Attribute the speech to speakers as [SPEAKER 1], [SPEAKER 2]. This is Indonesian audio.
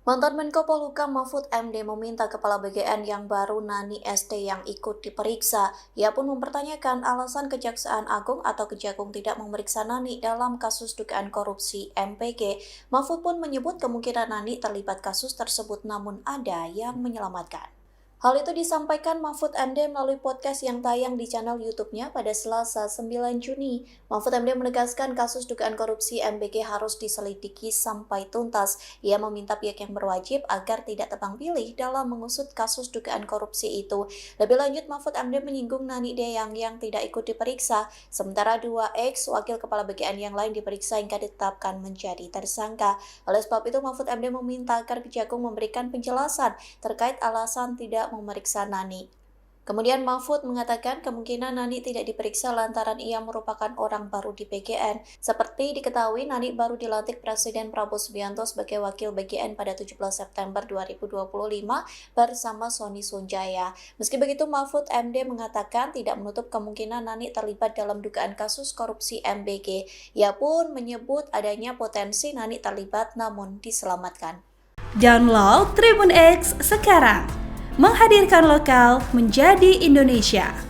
[SPEAKER 1] Mantan Menko Polhukam Mahfud MD meminta Kepala BGN yang baru Nani ST yang ikut diperiksa. Ia pun mempertanyakan alasan Kejaksaan Agung atau Kejagung tidak memeriksa Nani dalam kasus dugaan korupsi MPG. Mahfud pun menyebut kemungkinan Nani terlibat kasus tersebut namun ada yang menyelamatkan. Hal itu disampaikan Mahfud MD melalui podcast yang tayang di channel YouTube-nya pada Selasa 9 Juni. Mahfud MD menegaskan kasus dugaan korupsi MBG harus diselidiki sampai tuntas. Ia meminta pihak yang berwajib agar tidak tebang pilih dalam mengusut kasus dugaan korupsi itu. Lebih lanjut, Mahfud MD menyinggung Nani Deyang yang tidak ikut diperiksa, sementara 2 wakil kepala BGN yang lain diperiksa hingga ditetapkan menjadi tersangka. Oleh sebab itu, Mahfud MD meminta agar Kejagung memberikan penjelasan terkait alasan tidak memeriksa Nani. Kemudian Mahfud mengatakan kemungkinan Nani tidak diperiksa lantaran ia merupakan orang baru di BGN. Seperti diketahui, Nani baru dilantik Presiden Prabowo Subianto sebagai wakil BGN pada 17 September 2025 bersama Sony Sunjaya. Meski begitu, Mahfud MD mengatakan tidak menutup kemungkinan Nani terlibat dalam dugaan kasus korupsi MBG. Ia pun menyebut adanya potensi Nani terlibat namun diselamatkan.
[SPEAKER 2] Download Tribun X sekarang, menghadirkan lokal menjadi Indonesia.